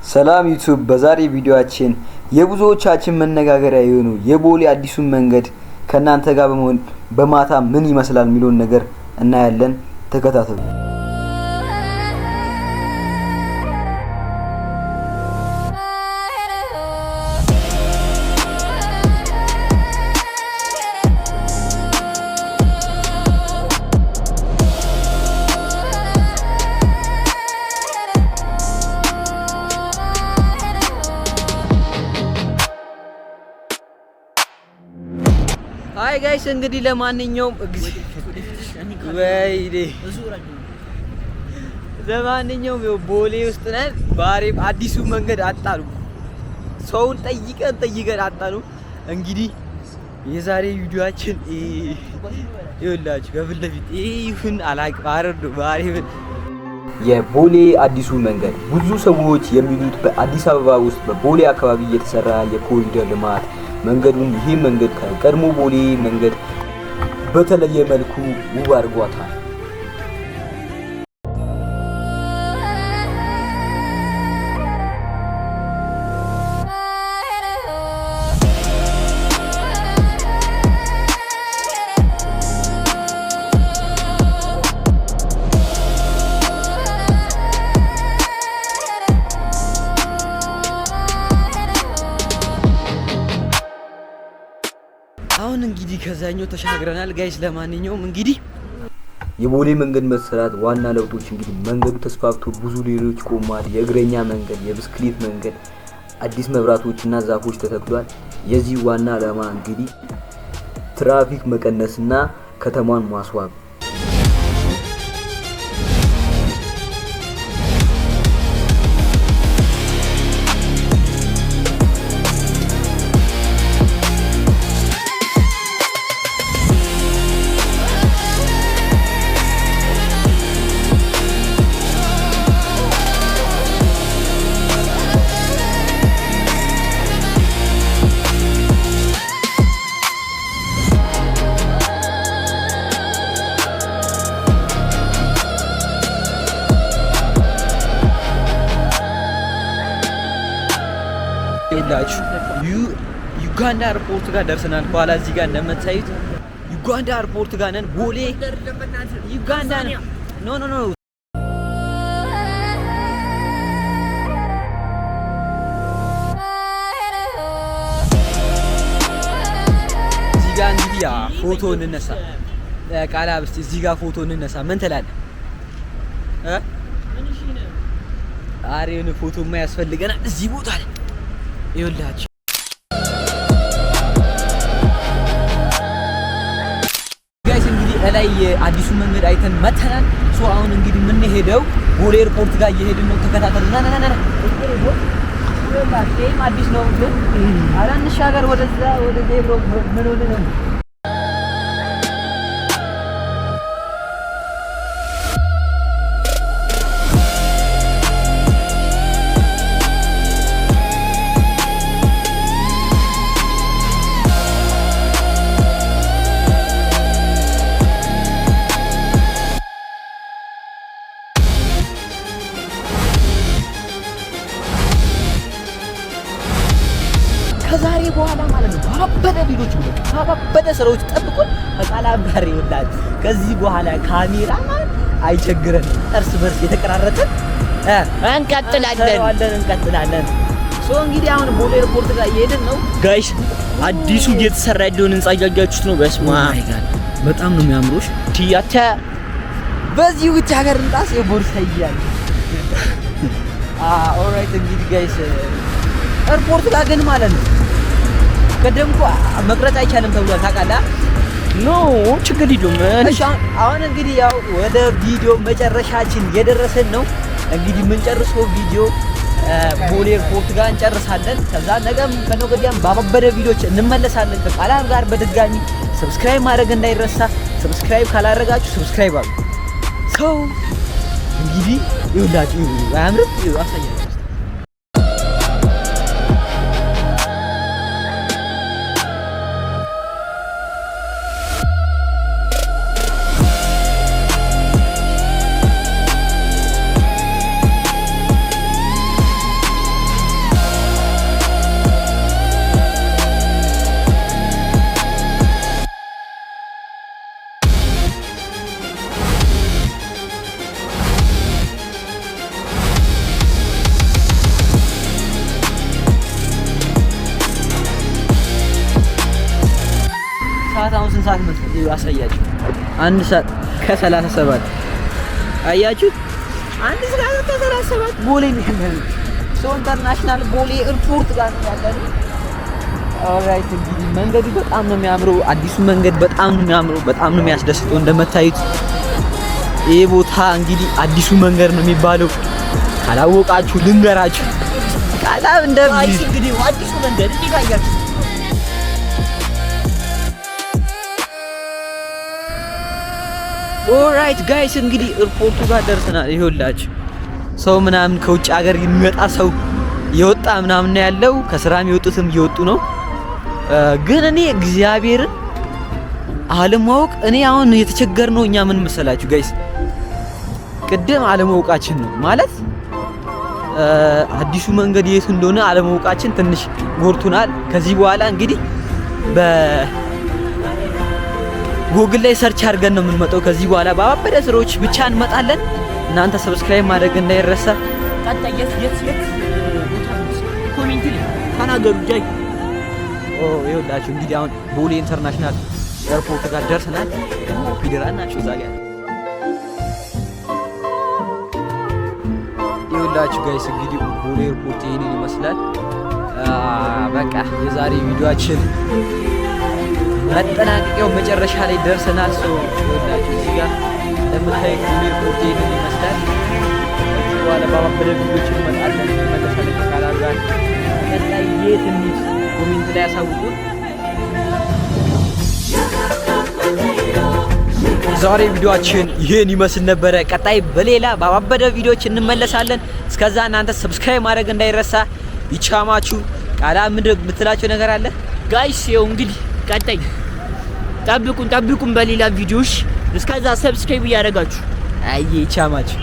ሰላም ዩቲዩብ በዛሬ ቪዲዮአችን የብዙዎቻችን መነጋገሪያ የሆኑ የቦሌ አዲሱን መንገድ ከናንተ ጋር በመሆን በማታ ምን ይመስላል የሚለውን ነገር እናያለን። ተከታተሉ። ሃይ ጋይስ እንግዲህ ለማንኛውም ቦሌ ውስጥ ነን። ባሬም አዲሱ መንገድ አጣሉ። ሰውን ጠይቀን አጣሉ። እንግዲህ የዛሬ ቪዲዮአችን ይኸውላችሁ ከፊት ለፊት ይሁን አላውቅም አረዱ ባሬም የቦሌ አዲሱ መንገድ ብዙ ሰዎች የሚሉት በአዲስ አበባ ውስጥ በቦሌ አካባቢ የተሰራ የኮሪደር ልማት መንገዱን ይሄ መንገድ ከቀድሞ ቦሌ መንገድ በተለየ መልኩ ውብ አድርጓታል። አሁን እንግዲህ ከዛኛው ተሻግረናል ጋይስ። ለማንኛውም እንግዲህ የቦሌ መንገድ መሰራት ዋና ለውጦች እንግዲህ መንገዱ ተስፋፍቶ ብዙ ሌሎች ቆሟል። የእግረኛ መንገድ፣ የብስክሌት መንገድ፣ አዲስ መብራቶችና ዛፎች ተተክሏል። የዚህ ዋና ዓላማ እንግዲህ ትራፊክ መቀነስና ከተማን ማስዋብ። ዩጋንዳ ኤርፖርት ጋር ደርሰናል። በኋላ እዚህ ጋር እንደምታዩት ዩጋንዳ ኤርፖርት ጋር ነን። ቦሌ ዩጋንዳ ኖ እዚህ ጋር እንግዲህ ፎቶ እንነሳ። ቃላ ብስቲ እዚህ ጋር ፎቶ እንነሳ። ምን ትላለህ? አሬን ፎቶማ ያስፈልገናል እዚህ ቦታ ላይ ይኸውላችሁ። ጋይስ እንግዲህ ላይ አዲሱ መንገድ አይተን መተናል። ሶ አሁን እንግዲህ የምንሄደው ቦሌ ኤርፖርት ጋር እየሄድን ነው። ተከታተሉ። ና አዲስ ነው ግን አላንሽ ሀገር ወደዛ ወደ ዜብሮ ምን ሆነ ነው ከዛሬ በኋላ ማለት ነው ባበደ ቪዲዮች ነው ባበደ ስራዎች ጠብቁን። በቃላም ጋር ይወላል። ከዚህ በኋላ ካሜራ ማለት አይቸግረንም። እርስ በርስ የተቀራረጠን እንቀጥላለን። ሶ እንግዲህ አሁን ቦሌ ኤርፖርት ጋር እየሄድን ነው ጋይስ። አዲሱ እየተሰራ ያለውን ህንጻ እያያችሁት ነው። በስማ በጣም ነው የሚያምሩሽ። ቲያታ በዚህ ውጭ ሀገር እንጣስ የቦርሳ ይያል ኦልራይት እንግዲህ ጋይስ ኤርፖርት ጋር ግን ማለት ነው ቀደምኩ መቅረጽ አይቻልም ተብሏል። ታውቃለህ? ኖ ችግር የለውም። አሁን እንግዲህ ያው ወደ ቪዲዮ መጨረሻችን የደረሰን ነው። እንግዲህ የምንጨርሰው ቪዲዮ ቦሌ ኤርፖርት ጋር እንጨርሳለን። ከዛ ነገም ከነገ ወዲያም ባበደ ቪዲዮች እንመለሳለን ከቃላም ጋር። በድጋሚ ሰብስክራይብ ማድረግ እንዳይረሳ። ሰብስክራይብ ካላደረጋችሁ ሰብስክራይብ አድርጉ። ሰው እንግዲህ ይውላችሁ አያምርም? አሳያለሁ። ሰዓት አሁን ስንት ሰዓት መሰለኝ? አሳያችሁ 1 ሰዓት ከ37 አያችሁ። 1 ሰዓት ከ37 ቦሌ ነው ያለነው። ሰው ኢንተርናሽናል ቦሌ ኤርፖርት ጋር ነው ያለነው። ኦልራይት እንግዲህ መንገዱ በጣም ነው የሚያምረው። አዲሱ መንገድ በጣም ነው የሚያምረው። በጣም ነው የሚያስደስተው። እንደምታዩት ይሄ ቦታ እንግዲህ አዲሱ መንገድ ነው የሚባለው። ካላወቃችሁ ልንገራችሁ። ቃላም እንደዚህ እንግዲህ አዲሱ መንገድ እንዲጋያችሁ ኦልራይት ጋይስ እንግዲህ ኤርፖርቱ ጋር ደርሰናል። ይኸውላችሁ ሰው ምናምን ከውጭ ሀገር የሚመጣ ሰው የወጣ ምናምን ነው ያለው። ከስራም የወጡትም እየወጡ ነው። ግን እኔ እግዚአብሔርን አለማወቅ እኔ አሁን የተቸገርነው እኛ ምን መሰላችሁ ጋይስ፣ ቅድም አለማወቃችን ነው ማለት አዲሱ መንገድ የቱ እንደሆነ አለማወቃችን ትንሽ ጎርቱናል። ከዚህ በኋላ እንግዲህ በጉግል ላይ ሰርች አድርገን ነው የምንመጣው። ከዚህ በኋላ ባባበደ ስራዎች ብቻ እንመጣለን። እናንተ ሰብስክራይብ ማድረግ እንዳይረሳ። ቀጣይ የት ኮሜንት ላይ ተናገሩ። ጃይ ይኸውላችሁ እንግዲህ አሁን ቦሌ ኢንተርናሽናል ኤርፖርት ጋር ደርሰናል። ፌደራል ናቸው እዛ ጋር ይኸውላችሁ ጋይስ እንግዲህ ቦሌ ኤርፖርት ይሄንን ይመስላል። በቃ የዛሬ ቪዲዮአችን መጠናቀቂያው መጨረሻ ላይ ደርሰናል። ይኸውላችሁ እዚህ ጋር ለምታዩት ቦሌ ኤርፖርት ይሄንን ይመስላል። ከዚህ በኋላ ባባበደ ቪዲዮዎች እንመጣለን። መለሳለን ከካላር ጋር ቀጣይ የት እንሂድ ኮሜንት ላይ ያሳውቁን። ዛሬ ቪዲዮአችን ይሄን ይመስል ነበረ። ቀጣይ በሌላ ባባበደ ቪዲዮዎች እንመለሳለን። እስከዛ እናንተ ሰብስክራይብ ማድረግ እንዳይረሳ። ይቻማችሁ። ቃላ ምንድን የምትላቸው ነገር አለ ጋይስ? ይኸው እንግዲህ ቀጣይ ጠብቁን በሌላ ቪዲዮሽ። እስከዛ ሰብስክራይብ እያደረጋችሁ አይ ይቻማችሁ።